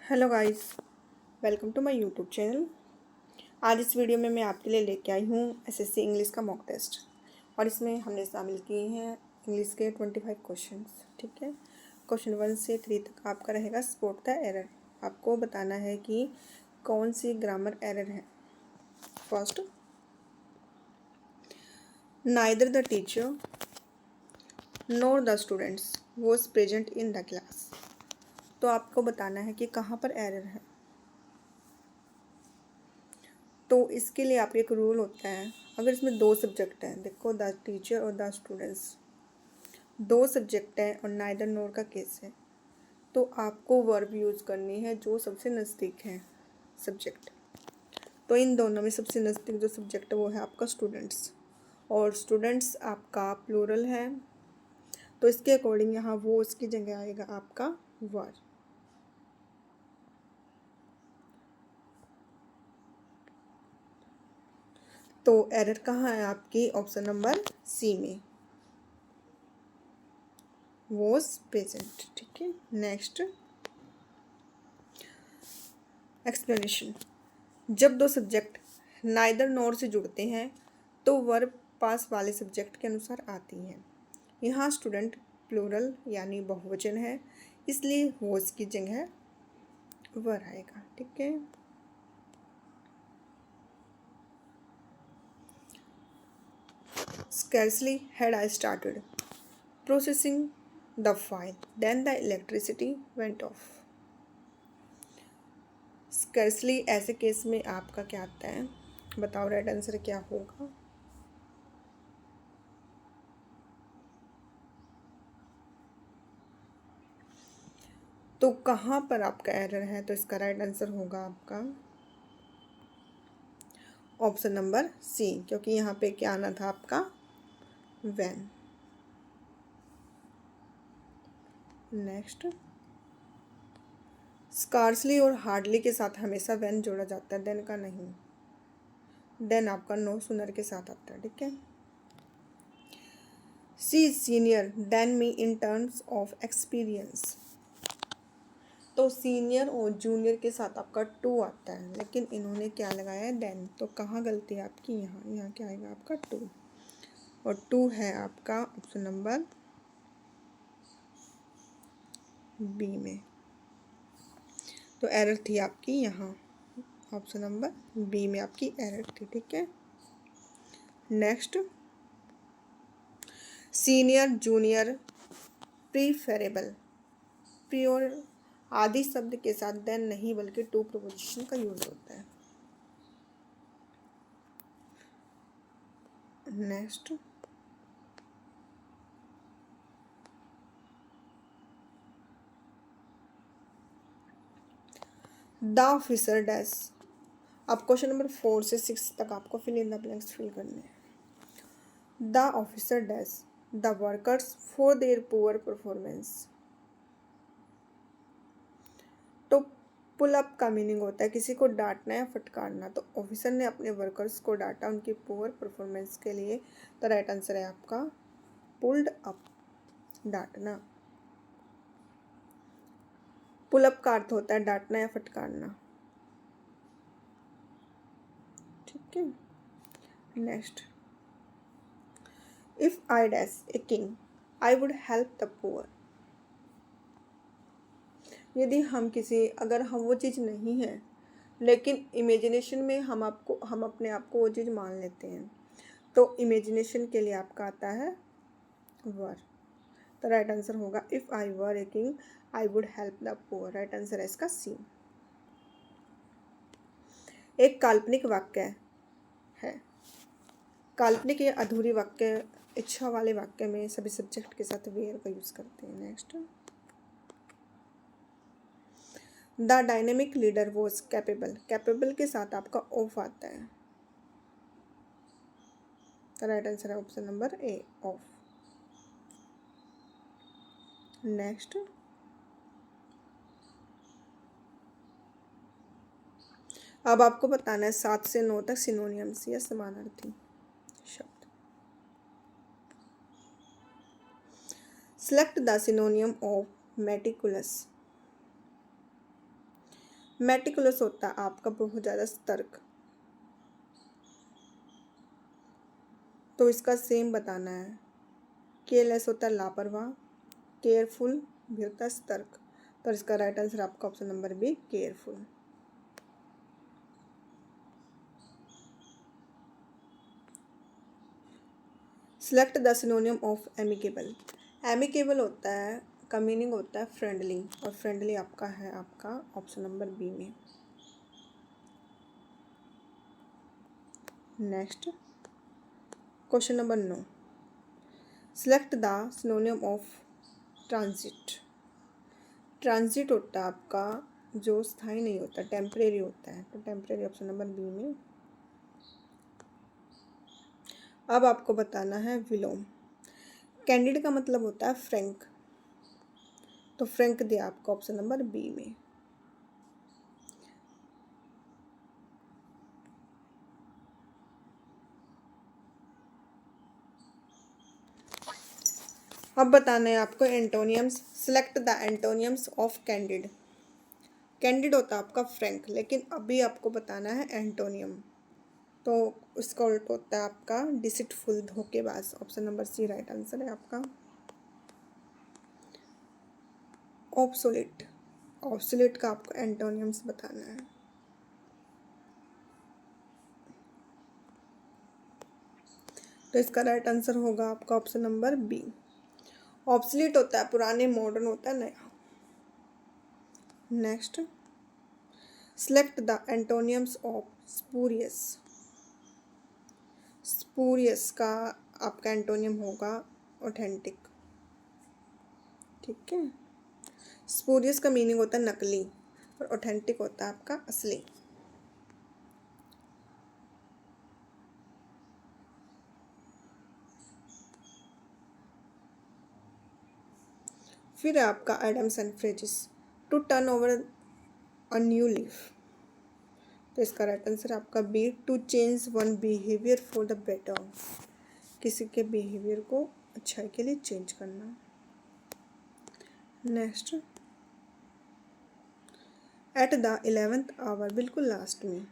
Hello guys, welcome to my YouTube channel. आज इस video में मैं आपके लिए लेके आई हूँ एसएससी इंग्लिश का मॉक टेस्ट और इसमें हमने शामिल किए हैं इंग्लिश के 25 क्वेश्चंस। ठीक है, क्वेश्चन 1 से 3 तक आपका रहेगा स्पॉट द एरर। आपको बताना है कि कौन सी ग्रामर एरर है। First, neither the teacher NOR the students was present in the class. तो आपको बताना है कि कहाँ पर एरर है। तो इसके लिए आप एक रूल होता है, अगर इसमें दो सब्जेक्ट हैं, देखो द टीचर और द स्टूडेंट्स, दो सब्जेक्ट हैं और नाइदर नोर का केस है, तो आपको वर्ब यूज़ करनी है जो सबसे नज़दीक है सब्जेक्ट। तो इन दोनों में सबसे नज़दीक जो सब्जेक्ट है वो है आपका स्टूडेंट्स, और स्टूडेंट्स आपका प्लूरल है, तो इसके अकॉर्डिंग यहाँ वो उसकी जगह आएगा आपका वर। तो एरर कहाँ है आपकी? ऑप्शन नंबर सी में, वॉज प्रेजेंट। ठीक है, नेक्स्ट एक्सप्लेनेशन। जब दो सब्जेक्ट नाइदर नोर से जुड़ते हैं तो वर्ब पास वाले सब्जेक्ट के अनुसार आती हैं। यहाँ स्टूडेंट प्लूरल यानी बहुवचन है, इसलिए वॉज की जगह वर आएगा। ठीक है, scarcely had I started processing the file then the electricity went off। स्कर्सली ऐसे केस में आपका क्या आता है? बताओ राइट आंसर क्या होगा। तो कहाँ पर आपका एरर है? तो इसका राइट आंसर होगा आपका ऑप्शन नंबर सी, क्योंकि यहाँ पे क्या आना था आपका व्हेन। नेक्स्ट, स्कार्सली और हार्डली के साथ हमेशा व्हेन जोड़ा जाता है, देन का नहीं। देन आपका नो सुनर के साथ आता है। ठीक है, she is senior than me in terms of experience. तो सीनियर और जूनियर के साथ आपका टू आता है, लेकिन इन्होंने क्या लगाया है? देन। तो कहाँ गलती है आपकी? यहाँ क्या आएगा आपका टू, और टू है आपका ऑप्शन नंबर बी में। तो एरर थी आपकी यहाँ ऑप्शन नंबर बी में, आपकी एरर थी। ठीक है, next, senior junior preferable prior आदि शब्द के साथ देन नहीं बल्कि टू प्रपोजिशन का यूज होता है। Next, the officer dash. अब क्वेश्चन नंबर 4 से 6 तक आपको fill in the blanks fill करने हैं। The officer dash the workers for their poor performance. तो पुल अप का मीनिंग होता है किसी को डांटना या फटकारना, तो ऑफिसर ने अपने वर्कर्स को डांटा उनकी पुअर परफॉर्मेंस के लिए। तो राइट आंसर है आपका पुल्ड अप, डांटना। पुल अप का अर्थ होता है डांटना या फटकारना। ठीक है, next, if I dash a king I would help the poor. यदि हम किसी, अगर हम वो चीज़ नहीं है लेकिन इमेजिनेशन में हम अपने आप को वो चीज़ मान लेते हैं, तो इमेजिनेशन के लिए आपका आता है वर। तो राइट आंसर होगा if I were a king I would help the poor. Right answer है इसका सी। एक काल्पनिक वाक्य है, काल्पनिक या अधूरी वाक्य इच्छा वाले वाक्य में सभी सब्जेक्ट के साथ वेयर का यूज़ करते हैं। Next, the dynamic leader was capable. Capable के साथ आपका ऑफ आता है, तो राइट आंसर है option number A, of. Next, अब आपको बताना है 7 से 9 तक सिनोनियम्स या समानार्थी शब्द। Select the सिनोनियम of meticulous. Meticulous होता है आपका बहुत ज़्यादा सतर्क, तो इसका सेम बताना है। केयरलेस होता है लापरवाह, केयरफुल भी होता है सतर्क, तो इसका राइट आंसर आपका option number be careful. Select the सिनोनियम of amicable. Amicable होता है का मीनिंग होता है फ्रेंडली, और फ्रेंडली आपका है आपका ऑप्शन नंबर बी में। Next question number 9, select the सिनोनियम of transit. Transit होता है आपका जो स्थायी नहीं होता, टेम्परेरी होता है, तो टेम्परेरी ऑप्शन नंबर बी में। अब आपको बताना है विलोम। कैंडिड का मतलब होता है फ्रैंक, तो फ्रैंक दिया आपका ऑप्शन नंबर बी में। अब बताना है आपको एंटोनियम्स। Select the एंटोनियम्स of candid. Candid होता है आपका फ्रैंक, लेकिन अभी आपको बताना है एंटोनियम, तो उसका उल्टा होता है आपका डिसिटफुल, धोखेबाज। Option number C right answer है आपका। ऑब्सोलेट। ऑब्सोलेट का आपको एंटोनियम्स बताना है। तो इसका राइट आंसर होगा आपका ऑप्शन नंबर बी। ऑब्सोलेट होता है पुराने, मॉडर्न होता है नया। Next, select the एंटोनियम्स of spurious. Spurious का आपका एंटोनियम होगा ऑथेंटिक, ठीक है। स्पूरियस का मीनिंग होता है नकली, और ऑथेंटिक होता है आपका असली। फिर आपका idioms and phrases. To turn over a new leaf, तो इसका राइट आंसर आपका B. To change one behaviour for the better. किसी के बिहेवियर को अच्छाई के लिए चेंज करना। Next, at the 11th hour, बिल्कुल लास्ट में,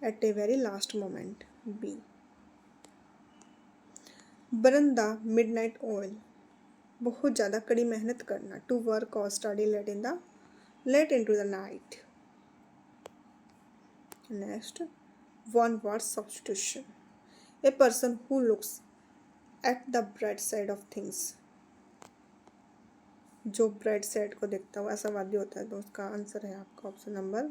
at a very last moment, B. Burn the midnight oil, बहुत ज़्यादा कड़ी मेहनत करना। टू वर्क और study late in to the night. Next, one word substitution. A person who looks at the bright side of things, जो bright side को देखता हुआ आशावादी होता है, तो उसका आंसर है आपका ऑप्शन नंबर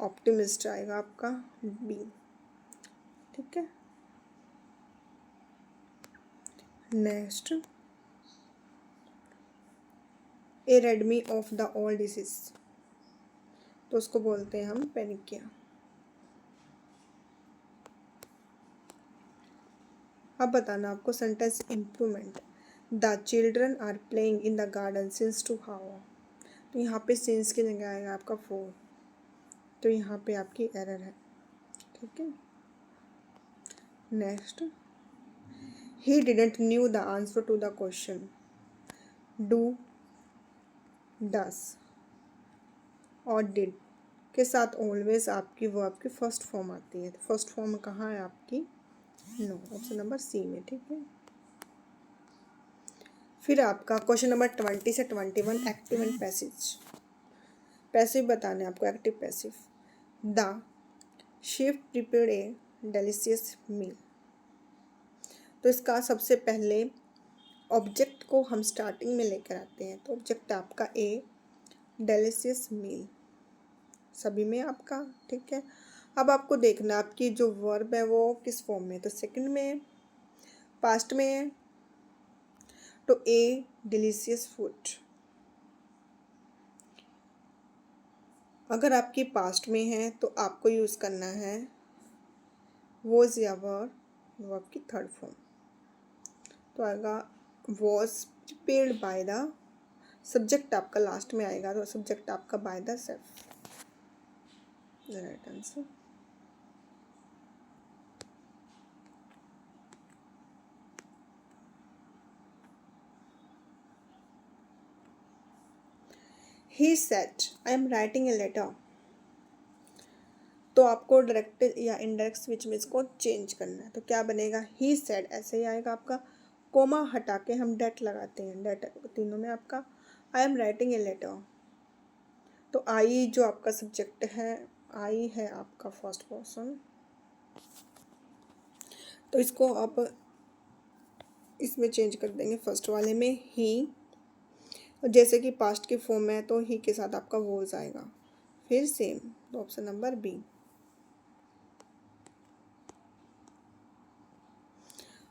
ऑप्टिमिस्ट आएगा आपका बी, ठीक है। नेक्स्ट, ए रेडमी ऑफ द ऑल डिसीज, तो उसको बोलते हैं हम पेनिकिया। अब बताना आपको sentence improvement. The children are playing in the garden since two hour, तो यहाँ पे सिंस की जगह आएगा आपका फोर, तो यहाँ पे आपकी एरर है, ठीक है। Next, he didn't knew the answer to the question. Do, does और डिड के साथ ऑलवेज आपकी वर्ब की फर्स्ट फॉर्म आती है, तो फर्स्ट फॉर्म कहाँ है आपकी? नो, ऑप्शन नंबर सी में, ठीक है। फिर आपका क्वेश्चन नंबर 20 से 21, एक्टिव एंड पैसिव। पैसिव बताने आपको, active passive. The chef prepared a delicious meal, तो इसका सबसे पहले ऑब्जेक्ट को हम स्टार्टिंग में लेकर आते हैं, तो ऑब्जेक्ट आपका ए, डेलिशियस मील, सभी में आपका, ठीक है। अब आपको देखना आपकी जो वर्ब है वो किस फॉर्म में है, तो सेकंड में है, पास्ट में है, तो ए डिलीशियस फूड। अगर आपकी पास्ट में है तो आपको यूज़ करना है वॉज या वर, वर्ब की थर्ड फॉर्म, तो आएगा was prepared by the, subject आपका लास्ट में आएगा, तो सब्जेक्ट आपका by the self, right answer. He said I am writing a letter, तो आपको डायरेक्ट या इनडायरेक्ट स्विच में इसको चेंज करना है। तो क्या बनेगा, ही सेड ऐसे ही आएगा आपका, कोमा हटा के हम डेट लगाते हैं, डेट तीनों में आपका I am writing a letter. तो आई जो आपका सब्जेक्ट है, आई है आपका फर्स्ट पर्सन, तो इसको आप इसमें चेंज कर देंगे फर्स्ट वाले में ही, जैसे कि पास्ट की फॉर्म में है तो ही के साथ आपका वॉज आएगा, फिर सेम, तो ऑप्शन नंबर बी।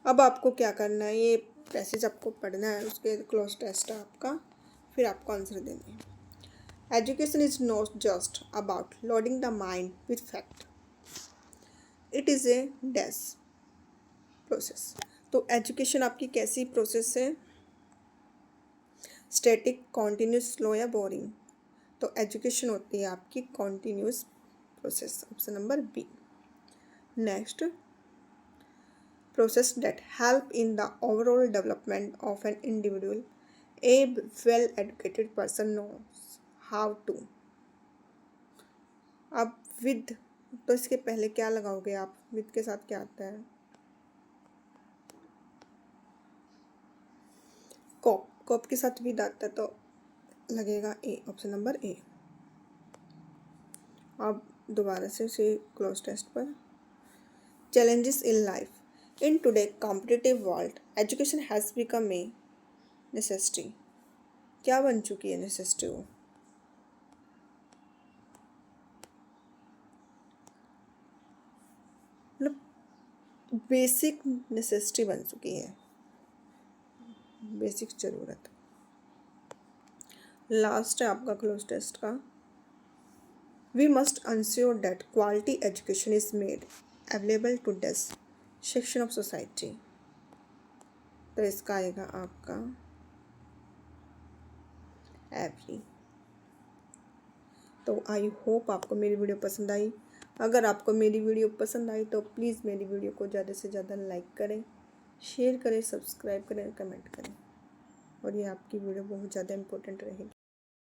अब आपको क्या करना है, ये पैसेज आपको पढ़ना है, उसके क्लोज टेस्ट है आपका, फिर आपको आंसर देने हैं। Education is not just about loading the mind with fact, it is a dash process. तो एजुकेशन आपकी कैसी प्रोसेस है, स्टैटिक, कॉन्टीन्यूस, स्लो या बोरिंग। तो एजुकेशन होती है आपकी continuous process, option number B. Next, process that help in the overall development of an individual. A well educated person knows how to। अब with, तो इसके पहले क्या लगाओगे आप, with के साथ क्या आता है, कॉप, कॉप के साथ with आता है तो लगेगा ए, ऑप्शन नंबर ए। अब दोबारा से क्लोज टेस्ट पर, challenges in life. In today's competitive world, education has become a necessity. क्या बन चुकी है नेसेसिटी वो, मतलब बेसिक नेसेसिटी बन चुकी है, बेसिक ज़रूरत। लास्ट है आपका क्लोज टेस्ट का, we must ensure that quality education is made available to this section of society. तो इसका आएगा आपका एवरी। तो आई होप आपको मेरी वीडियो पसंद आई। अगर आपको मेरी वीडियो पसंद आई तो प्लीज़ मेरी वीडियो को ज़्यादा से ज़्यादा लाइक करें, शेयर करें, सब्सक्राइब करें, कमेंट करें, और ये आपकी वीडियो बहुत ज़्यादा इम्पोर्टेंट रहेगी।